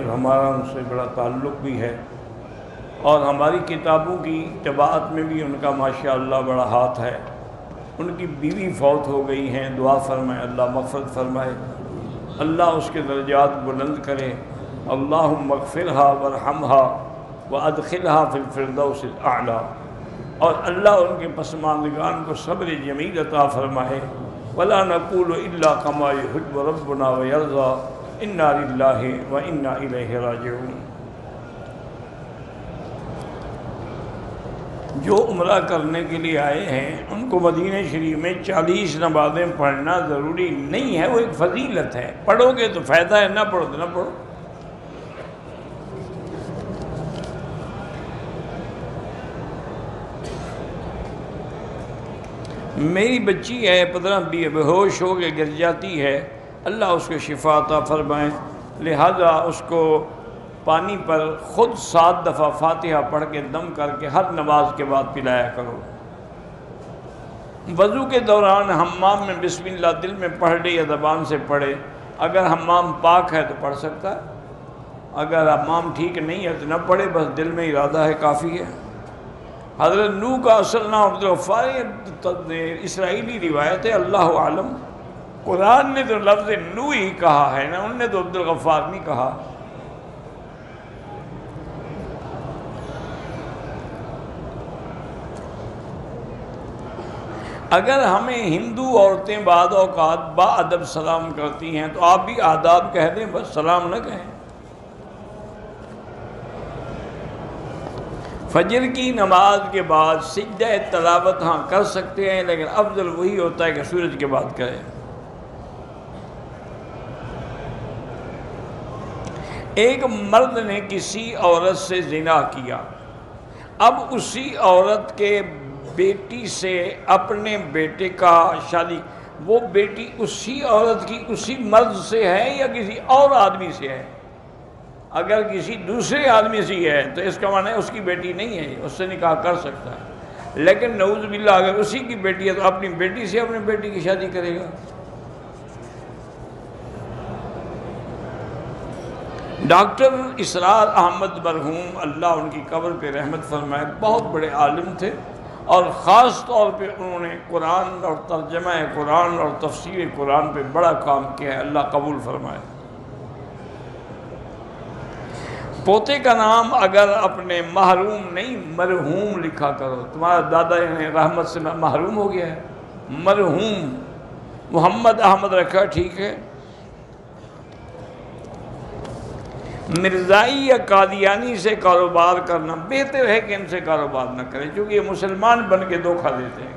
ہمارا ان سے بڑا تعلق بھی ہے، اور ہماری کتابوں کی طباعت میں بھی ان کا ماشاءاللہ بڑا ہاتھ ہے۔ ان کی بیوی فوت ہو گئی ہیں، دعا فرمائے اللہ مغفرت فرمائے، اللہ اس کے درجات بلند کرے۔ اللہم اغفرھا وارحمھا وادخلھا فی الفردوس الاعلی، اور اللہ ان کے پسماندگان کو صبر جمیل عطا فرمائے۔ ولا نقول الا کما یحب ربنا ویرضی، انا للہ وانا الیہ راجعون۔ جو عمرہ کرنے کے لیے آئے ہیں ان کو مدینہ شریف میں 40 نمازیں پڑھنا ضروری نہیں ہے، وہ ایک فضیلت ہے۔ پڑھو گے تو فائدہ ہے، نہ پڑھو تو نہ پڑھو۔ میری بچی ہے 15 بے ہوش ہو کے گر جاتی ہے، اللہ اس کو شفا عطا فرمائے، لہذا اس کو پانی پر خود 7 دفعہ فاتحہ پڑھ کے دم کر کے ہر نماز کے بعد پلایا کرو۔ وضو کے دوران حمام میں بسم اللہ دل میں پڑھ لے یا زبان سے پڑھے، اگر حمام پاک ہے تو پڑھ سکتا ہے، اگر حمام ٹھیک نہیں ہے تو نہ پڑھے، بس دل میں ارادہ ہے کافی ہے۔ حضرت نوح کا اصل نام عبدالغفار، اسرائیلی روایت ہے، اللہ عالم۔ قرآن نے تو لفظ نوح ہی کہا ہے نا، انہوں نے تو عبدالغفار نہیں کہا۔ اگر ہمیں ہندو عورتیں بعض اوقات با ادب سلام کرتی ہیں تو آپ بھی آداب کہہ دیں، بس سلام نہ کہیں۔ فجر کی نماز کے بعد سجدہ تلاوت ہاں کر سکتے ہیں، لیکن افضل وہی ہوتا ہے کہ سورج کے بعد کریں۔ ایک مرد نے کسی عورت سے زنا کیا، اب اسی عورت کے بیٹی سے اپنے بیٹے کا شادی، وہ بیٹی اسی عورت کی اسی مرد سے ہے یا کسی اور آدمی سے ہے؟ اگر کسی دوسرے آدمی سے ہے تو اس کا معنی ہے اس کی بیٹی نہیں ہے، اس سے نکاح کر سکتا ہے، لیکن نعوذ باللہ اگر اسی کی بیٹی ہے تو اپنی بیٹی سے اپنے بیٹی کی شادی کرے گا۔ ڈاکٹر اسرار احمد مرحوم، اللہ ان کی قبر پہ رحمت فرمائے، بہت بڑے عالم تھے، اور خاص طور پہ انہوں نے قرآن اور ترجمہ قرآن اور تفسیر قرآن پہ بڑا کام کیا ہے، اللہ قبول فرمائے۔ پوتے کا نام اگر اپنے محروم نہیں مرحوم لکھا کرو، تمہارا دادا رحمت سے محروم ہو گیا ہے، مرحوم۔ محمد احمد رکھا ٹھیک ہے۔ مرزائی یا قادیانی سے کاروبار کرنا بہتر ہے کہ ان سے کاروبار نہ کریں، کیونکہ یہ مسلمان بن کے دھوکہ دیتے ہیں۔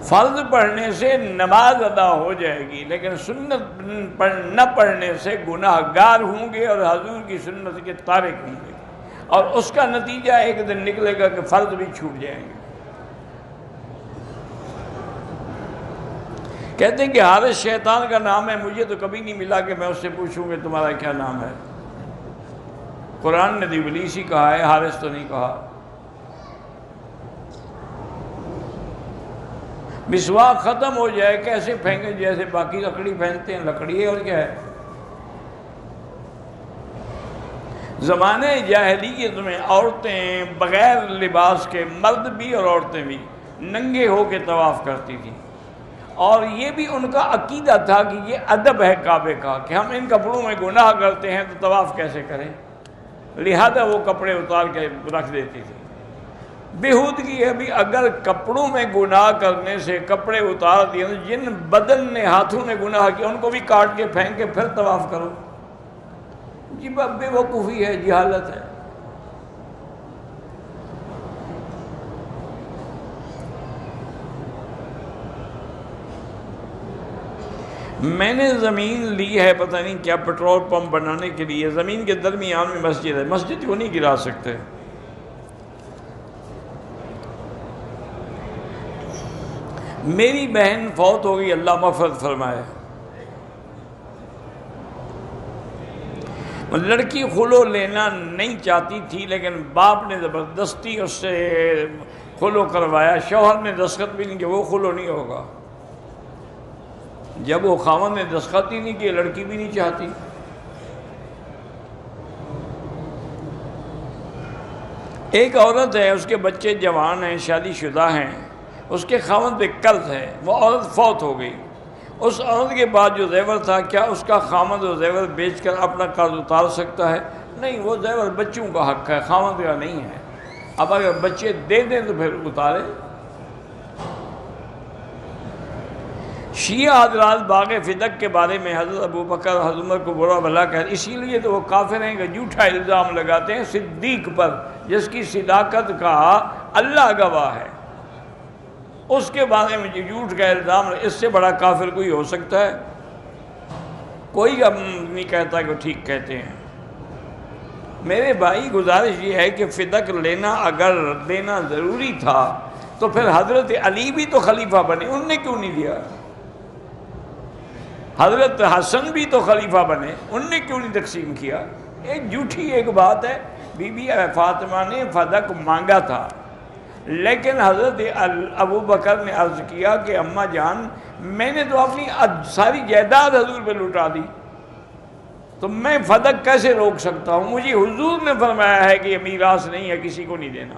فرض پڑھنے سے نماز ادا ہو جائے گی، لیکن سنت نہ پڑھنے سے گناہ گار ہوں گے اور حضور کی سنت کے تارک ہوں گے، اور اس کا نتیجہ ایک دن نکلے گا کہ فرض بھی چھوٹ جائیں گے۔ کہتے ہیں کہ حارث شیطان کا نام ہے، مجھے تو کبھی نہیں ملا کہ میں اس سے پوچھوں کہ تمہارا کیا نام ہے۔ قرآن نے ابلیس ہی کہا ہے، حارث تو نہیں کہا۔ مسواک ختم ہو جائے کیسے پھینکیں؟ جیسے باقی لکڑی پھینکتے ہیں، لکڑی ہے اور کیا ہے۔ زمانے جاہلیت میں عورتیں بغیر لباس کے، مرد بھی اور عورتیں بھی، ننگے ہو کے طواف کرتی تھیں، اور یہ بھی ان کا عقیدہ تھا کہ یہ ادب ہے کعبے کا کہ ہم ان کپڑوں میں گناہ کرتے ہیں تو طواف کیسے کریں، لہذا وہ کپڑے اتار کے رکھ دیتی تھی۔ بےہودگی ہے بھی، اگر کپڑوں میں گناہ کرنے سے کپڑے اتار دیے تو جن بدن نے ہاتھوں نے گناہ کیا ان کو بھی کاٹ کے پھینک کے پھر طواف کرو، جی بے وقوفی ہے، جہالت ہے۔ میں نے زمین لی ہے پتہ نہیں کیا پیٹرول پمپ بنانے کے لیے، زمین کے درمیان میں مسجد ہے، مسجد کو نہیں گرا سکتے۔ میری بہن فوت ہو گئی، اللہ مغفرت فرمائے۔ لڑکی خلو لینا نہیں چاہتی تھی، لیکن باپ نے زبردستی اس سے خلو کروایا، شوہر نے دستخط بھی نہیں کہ وہ خلو نہیں ہوگا۔ جب وہ خاوند نے دستخط ہی نہیں کیے، لڑکی بھی نہیں چاہتی۔ ایک عورت ہے، اس کے بچے جوان ہیں، شادی شدہ ہیں، اس کے خاوند پہ قرض ہے، وہ عورت فوت ہو گئی۔ اس عورت کے بعد جو زیور تھا، کیا اس کا خاوند وہ زیور بیچ کر اپنا قرض اتار سکتا ہے؟ نہیں، وہ زیور بچوں کا حق ہے، خاوند کا نہیں ہے۔ اب اگر بچے دے دیں تو پھر اتارے۔ شیعہ حضرات باغ فدق کے بارے میں حضرت ابو بکر حضرت عمر کو برا بھلا کہتے، اسی لیے تو وہ کافر ہیں کہ جھوٹا الزام لگاتے ہیں صدیق پر، جس کی صداقت کا اللہ گواہ ہے، اس کے بارے میں جو جھوٹ کا الزام، اس سے بڑا کافر کوئی ہو سکتا ہے؟ کوئی اب نہیں کہتا کہ وہ ٹھیک کہتے ہیں۔ میرے بھائی گزارش یہ ہے کہ فدق لینا اگر دینا ضروری تھا تو پھر حضرت علی بھی تو خلیفہ بنے، ان نے کیوں نہیں دیا؟ حضرت حسن بھی تو خلیفہ بنے، ان نے کیوں نہیں تقسیم کیا؟ ایک جھوٹی ایک بات ہے، بی بی فاطمہ نے فدق مانگا تھا، لیکن حضرت ابو بکر نے عرض کیا کہ اماں جان، میں نے تو اپنی ساری جائیداد حضور پہ لٹا دی، تو میں فدق کیسے روک سکتا ہوں؟ مجھے حضور نے فرمایا ہے کہ یہ میراث نہیں ہے، کسی کو نہیں دینا۔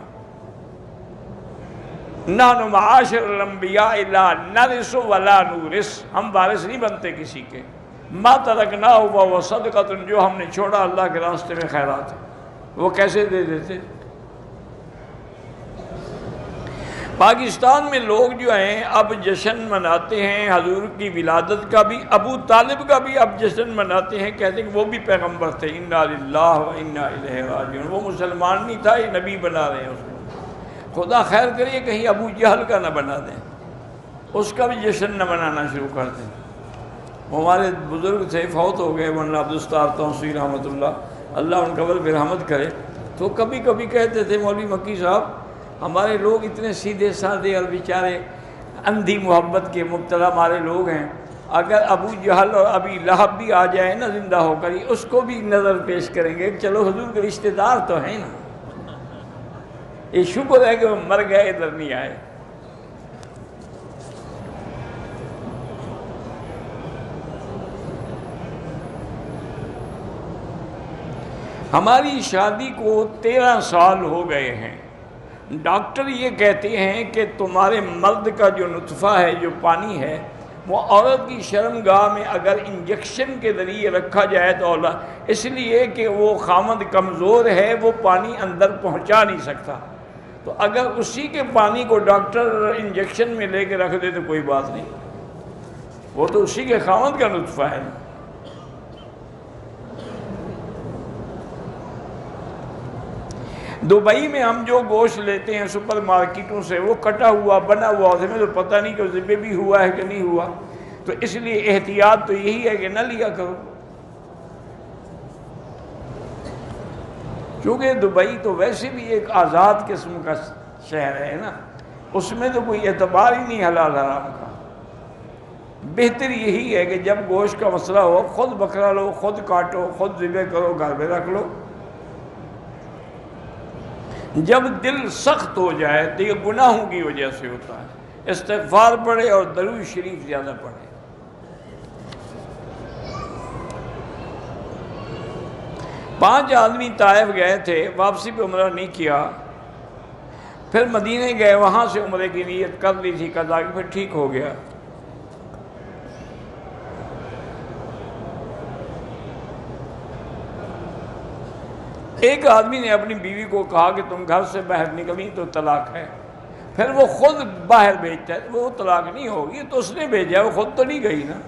نحن معاشر الانبیاء لا نرث ولا نورث، ہم وارث نہیں بنتے کسی کے۔ ما ترکناہ وہو صدقۃ، جو ہم نے چھوڑا اللہ کے راستے میں خیرات ہے، وہ کیسے دے دیتے؟ پاکستان میں لوگ جو ہیں اب جشن مناتے ہیں حضور کی ولادت کا بھی، ابو طالب کا بھی اب جشن مناتے ہیں، کہتے ہیں کہ وہ بھی پیغمبر تھے، انا للہ و انا الیہ راجعون، وہ مسلمان نہیں تھا، یہ نبی بنا رہے ہیں اس کو۔ خدا خیر کریے کہیں ابو جہل کا نہ بنا دیں، اس کا بھی جشن نہ منانا شروع کر دیں۔ وہ ہمارے بزرگ تھے، فوت ہو گئے، مولانا عبدالستار توسیع رحمۃ اللہ ان قبر پہ رحمت کرے، تو کبھی کبھی کہتے تھے مولوی مکی صاحب، ہمارے لوگ اتنے سیدھے سادے اور بیچارے اندھی محبت کے مبتلا ہمارے لوگ ہیں، اگر ابو جہل اور ابی لہب بھی آ جائے نا زندہ ہو کر، اس کو بھی نظر پیش کریں گے، چلو حضور کے رشتہ دار تو ہیں نا، یہ شکر ہے کہ وہ مر گئے، ادھر نہیں آئے۔ ہماری شادی کو 13 سال ہو گئے ہیں، ڈاکٹر یہ کہتے ہیں کہ تمہارے مرد کا جو نطفہ ہے، جو پانی ہے، وہ عورت کی شرمگاہ میں اگر انجیکشن کے ذریعے رکھا جائے تو اولاد، اس لیے کہ وہ خامد کمزور ہے، وہ پانی اندر پہنچا نہیں سکتا، تو اگر اسی کے پانی کو ڈاکٹر انجیکشن میں لے کے رکھ دے تو کوئی بات نہیں، وہ تو اسی کے خامد کا نطفہ ہے۔ دبئی میں ہم جو گوشت لیتے ہیں سپر مارکیٹوں سے، وہ کٹا ہوا بنا ہوا، اس میں تو پتہ نہیں کہ ذبح بھی ہوا ہے کہ نہیں ہوا، تو اس لیے احتیاط تو یہی ہے کہ نہ لیا کرو، کیونکہ دبئی تو ویسے بھی ایک آزاد قسم کا شہر ہے نا، اس میں تو کوئی اعتبار ہی نہیں حلال حرام کا۔ بہتر یہی ہے کہ جب گوشت کا مسئلہ ہو، خود بکرا لو، خود کاٹو، خود ذبح کرو، گھر میں رکھ لو۔ جب دل سخت ہو جائے تو یہ گناہوں کی وجہ سے ہوتا ہے، استغفار پڑھے اور درود شریف زیادہ پڑھے۔ پانچ آدمی طائف گئے تھے، واپسی پہ عمرہ نہیں کیا، پھر مدینے گئے، وہاں سے عمرے کی نیت کر لی تھی قضا کی، پھر ٹھیک ہو گیا۔ ایک آدمی نے اپنی بیوی کو کہا کہ تم گھر سے باہر نکلی تو طلاق ہے، پھر وہ خود باہر بھیجتا ہے، وہ طلاق نہیں ہوگی، تو اس نے بھیجا، وہ خود تو نہیں گئی نا۔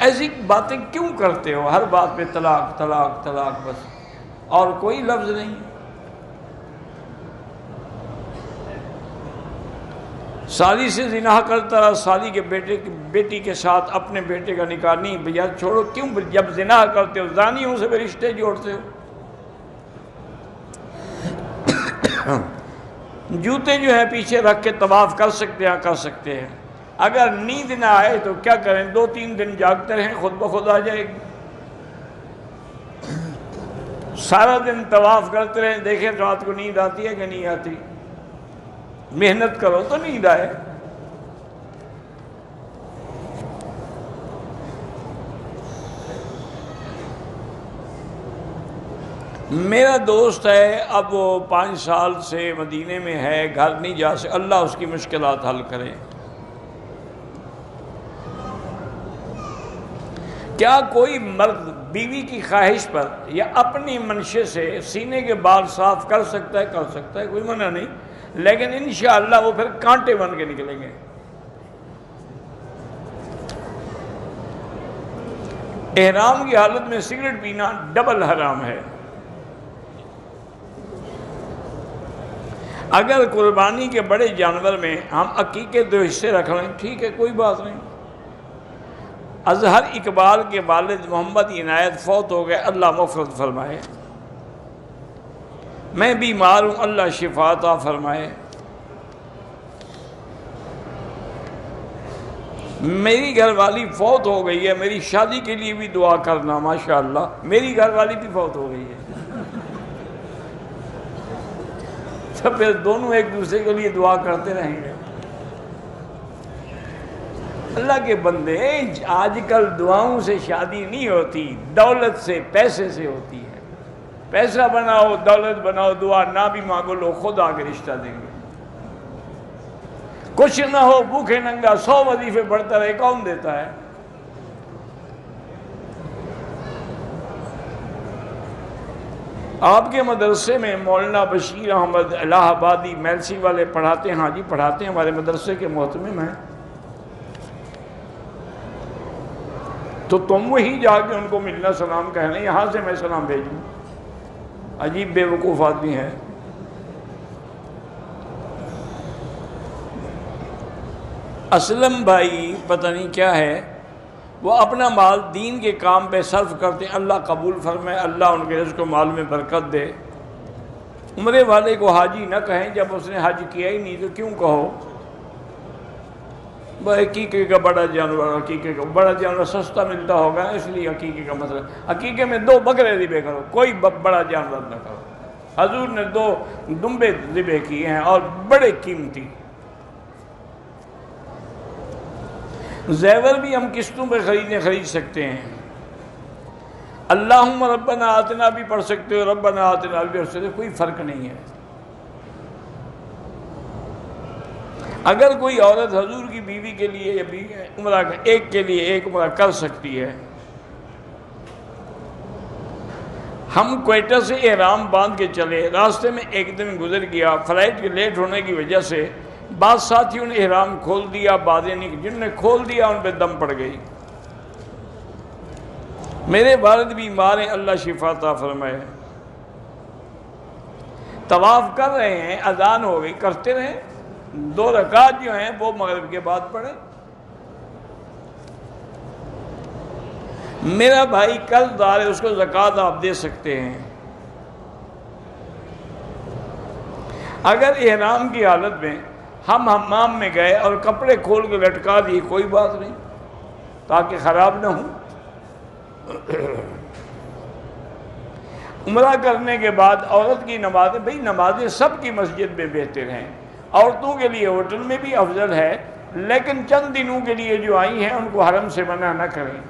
ایسی باتیں کیوں کرتے ہو؟ ہر بات پہ طلاق طلاق طلاق بس، اور کوئی لفظ نہیں۔ سالی سے زنا کرتا رہا، سالی کے بیٹی کے ساتھ اپنے بیٹے کا نکاح نہیں، بھیا چھوڑو، کیوں جب زنا کرتے ہو زانیوں سے بھی رشتے جوڑتے ہو؟ جوتے جو ہے پیچھے رکھ کے طواف کر سکتے ہیں، کر سکتے ہیں، اگر نیند نہ آئے تو کیا کریں، 2-3 دن جاگتے رہیں، خود بخود آ جائے گی۔ سارا دن طواف کرتے رہیں، دیکھیں رات کو نیند آتی ہے کہ نہیں آتی، محنت کرو تو نیند آئے۔ میرا دوست ہے، اب وہ 5 سال سے مدینے میں ہے، گھر نہیں جا سکتا، اللہ اس کی مشکلات حل کرے۔ کیا کوئی مرد بیوی کی خواہش پر یا اپنی منشے سے سینے کے بال صاف کر سکتا ہے؟ کر سکتا ہے، کوئی منع نہیں، لیکن انشاءاللہ وہ پھر کانٹے بن کے نکلیں گے۔ احرام کی حالت میں سگریٹ پینا ڈبل حرام ہے۔ اگر قربانی کے بڑے جانور میں ہم عقیقے 2 حصے رکھ لیں، ٹھیک ہے، کوئی بات نہیں۔ اظہر اقبال کے والد محمد عنایت فوت ہو گئے، اللہ مغفرت فرمائے۔ میں بیمار ہوں، اللہ شفا عطا فرمائے۔ میری گھر والی فوت ہو گئی ہے، میری شادی کے لیے بھی دعا کرنا۔ ماشاءاللہ میری گھر والی بھی فوت ہو گئی ہے، تو پھر دونوں ایک دوسرے کے لیے دعا کرتے رہیں گے۔ اللہ کے بندے، آج کل دعاؤں سے شادی نہیں ہوتی، دولت سے، پیسے سے ہوتی ہے۔ پیسہ بناؤ، دولت بناؤ، دعا نہ بھی مانگو، لوگ خود آگے رشتہ دیں گے۔ کچھ نہ ہو، بھوکے ننگا 100 وظیفے پڑھتا رہے، کون دیتا ہے؟ آپ کے مدرسے میں مولانا بشیر احمد الہ آبادی میلسی والے پڑھاتے ہیں؟ ہاں جی پڑھاتے ہیں، ہمارے مدرسے کے محتمم ہیں۔ تو تم وہی جا کے ان کو ملنا، سلام کہنا، یہاں سے میں سلام بھیجوں؟ عجیب بے وقوف آدمی ہے۔ اسلم بھائی پتہ نہیں کیا ہے، وہ اپنا مال دین کے کام پہ صرف کرتے ہیں، اللہ قبول فرمائے، اللہ ان کے رزق و مال میں برکت دے۔ عمرے والے کو حاجی نہ کہیں، جب اس نے حج کیا ہی نہیں تو کیوں کہو؟ عقیقے کا بڑا جانور، عقیقے کا بڑا جانور سستا ملتا ہوگا، اس لیے عقیقے کا مسئلہ، عقیقے میں 2 بکرے ذبح کرو، کوئی بڑا جانور نہ کرو۔ حضور نے 2 دمبے ذبح کیے ہیں اور بڑے قیمتی۔ زیور بھی ہم قسطوں پہ خرید سکتے ہیں، اللہم ربنا آتنا بھی پڑھ سکتے ہو، ربنا آتنا بھی پڑھ سکتے ہو، کوئی فرق نہیں ہے۔ اگر کوئی عورت حضور کی بیوی کے لیے یا عمرہ ایک کے لیے ایک عمرہ کر سکتی ہے۔ ہم کوئٹہ سے احرام باندھ کے چلے، راستے میں ایک دن گزر گیا، فلائٹ کے لیٹ ہونے کی وجہ سے بعض ساتھیوں نے احرام کھول دیا، بعضیں نہیں، جن نے کھول دیا ان پہ دم پڑ گئی۔ میرے والد بیمار ہیں، اللہ شفا عطا فرمائے۔ طواف کر رہے ہیں، اذان ہو گئی، کرتے رہیں، 2 رکعت جو ہیں وہ مغرب کے بعد پڑھیں۔ میرا بھائی قرض دار ہے، اس کو زکوٰۃ آپ دے سکتے ہیں۔ اگر احرام کی حالت میں ہم حمام میں گئے اور کپڑے کھول کے لٹکا دیے، کوئی بات نہیں، تاکہ خراب نہ ہوں۔ عمرہ کرنے کے بعد عورت کی نمازیں، بھئی نمازیں سب کی مسجد میں بہتر ہیں، عورتوں کے لیے ہوٹل میں بھی افضل ہے، لیکن چند دنوں کے لیے جو آئی ہیں ان کو حرم سے منع نہ کریں۔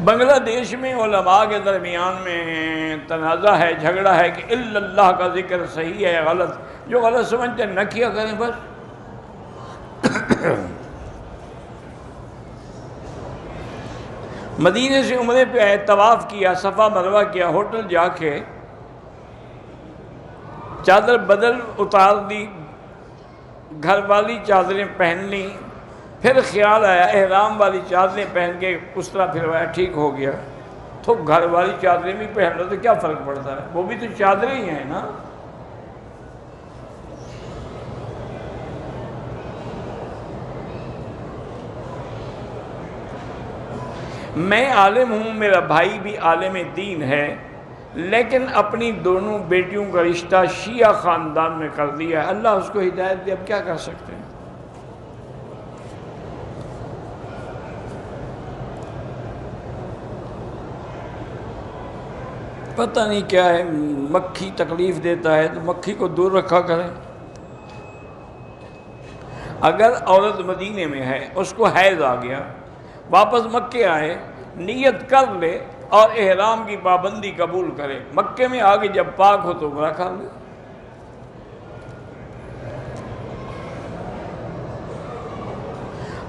بنگلہ دیش میں علماء کے درمیان میں تنازع ہے، جھگڑا ہے کہ الا اللہ کا ذکر صحیح ہے غلط، جو غلط سمجھتے نہ کیا کریں بس۔ مدینے سے عمرے پہ آئے، طواف کیا، صفا مروہ کیا، ہوٹل جا کے چادر بدل اتار دی، گھر والی چادریں پہن لی، پھر خیال آیا احرام والی چادریں پہن کے اس طرح پھروایا، ٹھیک ہو گیا۔ تو گھر والی چادریں بھی پہن لو تو کیا فرق پڑتا ہے، وہ بھی تو چادریں ہی ہیں نا۔ میں عالم ہوں، میرا بھائی بھی عالم دین ہے، لیکن اپنی دونوں بیٹیوں کا رشتہ شیعہ خاندان میں کر دیا ہے، اللہ اس کو ہدایت دے، اب کیا کر سکتے ہیں۔ پتہ نہیں کیا ہے، مکھی تکلیف دیتا ہے تو مکھی کو دور رکھا کریں۔ اگر عورت مدینے میں ہے، اس کو حیض آ گیا، واپس مکے آئے، نیت کر لے اور احرام کی پابندی قبول کرے، مکے میں آگے جب پاک ہو تو عمرہ کر لے۔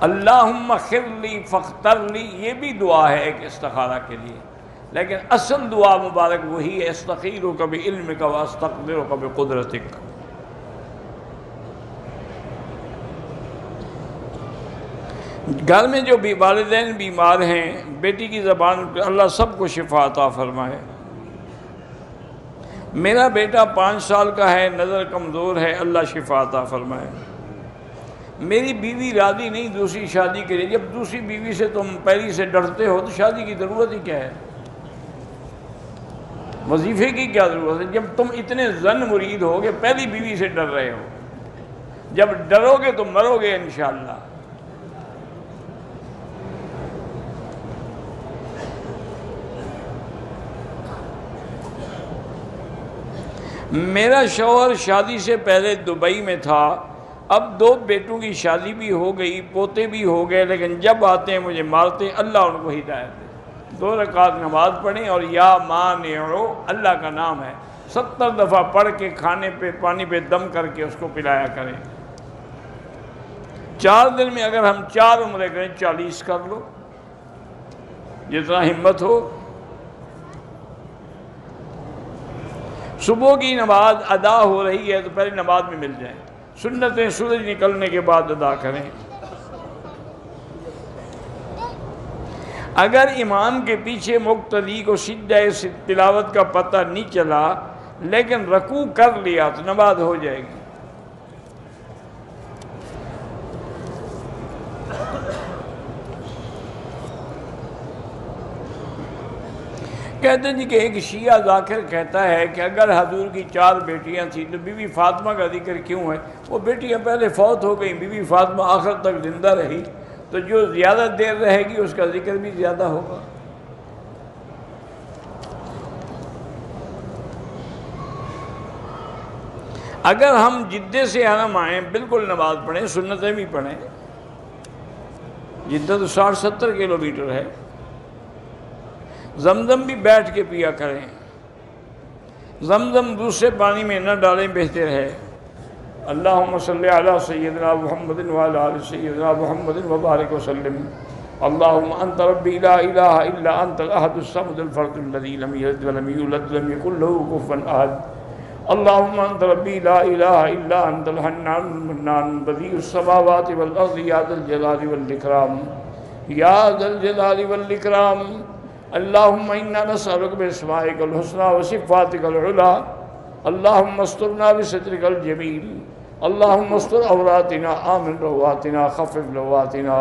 اللہم اغفر لی فاختر لی، یہ بھی دعا ہے ایک استخارہ کے لیے، لیکن اصل دعا مبارک وہی ہے، استخیرک بعلمک واستقدرک بقدرتک۔ گھر میں جو بھی والدین بیمار ہیں، بیٹی کی زبان پہ اللہ سب کو شفا عطا فرمائے۔ میرا بیٹا 5 سال کا ہے، نظر کمزور ہے، اللہ شفا عطا فرمائے۔ میری بیوی راضی نہیں دوسری شادی کے لیے، جب دوسری بیوی سے تم پہلی سے ڈرتے ہو تو شادی کی ضرورت ہی کیا ہے؟ وظیفے کی کیا ضرورت ہے؟ جب تم اتنے زن مرید ہو کہ پہلی بیوی سے ڈر رہے ہو، جب ڈرو گے تو مرو گے انشاءاللہ۔ میرا شوہر شادی سے پہلے دبئی میں تھا، اب 2 بیٹوں کی شادی بھی ہو گئی، پوتے بھی ہو گئے، لیکن جب آتے ہیں مجھے مارتے، اللہ ان کو ہدایت دے۔ 2 رکعت نماز پڑھیں اور یا مانعو اللہ کا نام ہے، 70 دفعہ پڑھ کے کھانے پہ پانی پہ دم کر کے اس کو پلایا کریں۔ 4 دن میں اگر ہم 4 عمرے کریں 40 کر لو، جتنا ہمت ہو۔ صبح کی نماز ادا ہو رہی ہے تو پہلے نماز میں مل جائیں، سنتیں سورج نکلنے کے بعد ادا کریں۔ اگر امام کے پیچھے مقتدی کو سجدہ تلاوت کا پتہ نہیں چلا لیکن رکوع کر لیا تو نماز ہو جائے گی۔ کہتے ہیں کہ ایک شیعہ ذاکر کہتا ہے کہ اگر حضور کی 4 بیٹیاں تھیں تو بی بی فاطمہ کا ذکر کیوں ہے؟ وہ بیٹیاں پہلے فوت ہو گئیں، بی بی فاطمہ آخر تک زندہ رہی، تو جو زیادہ دیر رہے گی اس کا ذکر بھی زیادہ ہوگا۔ اگر ہم جدے سے حرم آئیں بالکل نماز پڑھیں، سنتیں بھی پڑھیں، جدہ تو 60-70 کلومیٹر ہے، زمزم بھی بیٹھ کے پیا کریں، زمزم دوسرے پانی میں نہ ڈالیں بہتر ہے۔ اللہم صلی علی سیدنا محمد وعلی آل سیدنا محمد وبارک وسلم۔ اللہم انت ربی لا الہ الا انت الاحد الصمد الفرد الذی لم یلد ولم یولد ولم یکن له کفوا احد۔ اللہم انت ربی لا الہ الا انت الحنان المنان بدیع السماوات والارض یا ذا الجلال والاکرام یا ذا الجلال والاکرام۔ اللہم انا نسألک باسمائک الحسنى وصفاتک العلی، اللہم استرنا بسترک الجمیل، اللہم استر عوراتنا آمن رواتنا خفف لواتنا،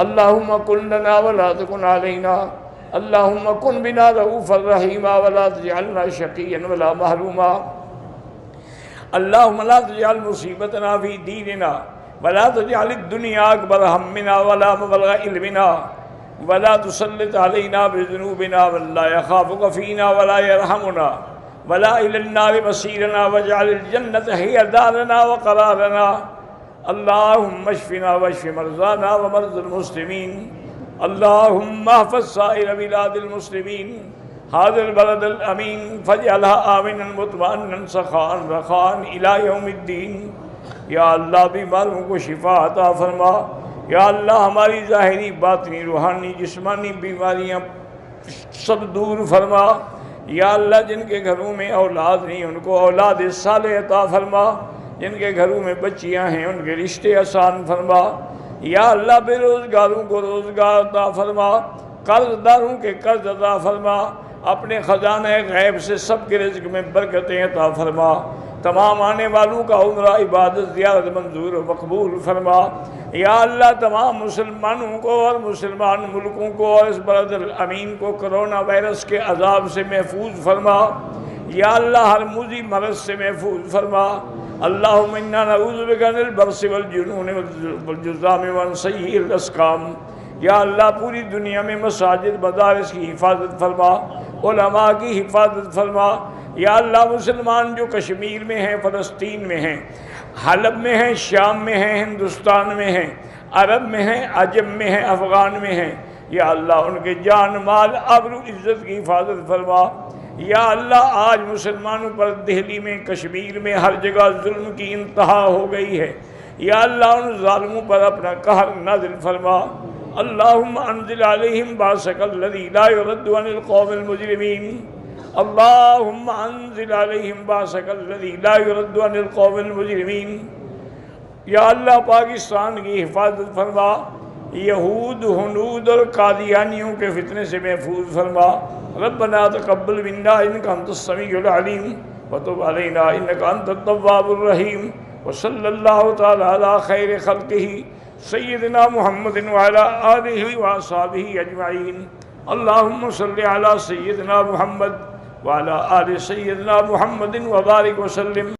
اللہم کن لنا ولا تکن علینا، اللہم کن بنا رؤوفا رحیما ولا تجعلنا شقیا ولا محروما، اللہم لا تجعل مصیبتنا فی دیننا ولا تجعل الدنیا اکبر ہمنا ولا مبلغ علمنا ولا تسلط علینا بذنوبنا من لا یخافک فینا ولا یرحمنا ولا الی النار مصیرنا واجعل الجنة ہی دارنا وقرارنا، اللہم اشفنا واشف مرضانا ومرضى المسلمین، اللہم احفظ سائر بلاد المسلمین، هذا البلد الامین فاجعلها آمنا مطمئنا سخاء رخاء الى یوم الدین۔ یا اللہ بیماروں کو شفا عطا فرما، یا اللہ ہماری ظاہری باطنی روحانی جسمانی بیماریاں سب دور فرما، یا اللہ جن کے گھروں میں اولاد نہیں ان کو اولاد صالح عطا فرما، جن کے گھروں میں بچیاں ہیں ان کے رشتے آسان فرما، یا اللہ بے روزگاروں کو روزگار عطا فرما، قرض داروں کے قرض عطا فرما، اپنے خزانہ غیب سے سب کے رزق میں برکتیں عطا فرما، تمام آنے والوں کا عمرہ عبادت زیارت منظور و مقبول فرما، یا اللہ تمام مسلمانوں کو اور مسلمان ملکوں کو اور اس بلد الامین کو کرونا وائرس کے عذاب سے محفوظ فرما، یا اللہ ہر موذی مرض سے محفوظ فرما، اللہم انا نعوذ بک من البرص والجنون والجذام ومن سیء الاسقام۔ یا اللہ پوری دنیا میں مساجد مدارس کی حفاظت فرما، علماء کی حفاظت فرما، یا اللہ مسلمان جو کشمیر میں ہیں، فلسطین میں ہیں، حلب میں ہیں، شام میں ہیں، ہندوستان میں ہیں، عرب میں ہیں، عجم میں ہیں، افغان میں ہیں، یا اللہ ان کے جان مال آبرو عزت کی حفاظت فرما۔ یا اللہ آج مسلمانوں پر دہلی میں، کشمیر میں، ہر جگہ ظلم کی انتہا ہو گئی ہے، یا اللہ ان ظالموں پر اپنا قہر نازل فرما۔ اللہم انزل علیہم باسک الذی لا یرد عن القوم المجرمین، اللہم انزل علیہم باسک الذی لا یرد عن القوم المجرمین۔ یا اللہ پاکستان کی حفاظت فرما، یہود، ہنود اور قادیانیوں کے فتنے سے محفوظ فرما۔ ربنا تقبل منا انک انت السمیع العلیم وتب علینا انک انت التواب الرحیم، وصلی اللہ تعالی علی خیر خلقہ سیدنا محمد وعلی آلہ واصحابہ اجمعین۔ اللہم صلی علی سیدنا محمد وعلی آل سیدنا محمد وبارک وسلم۔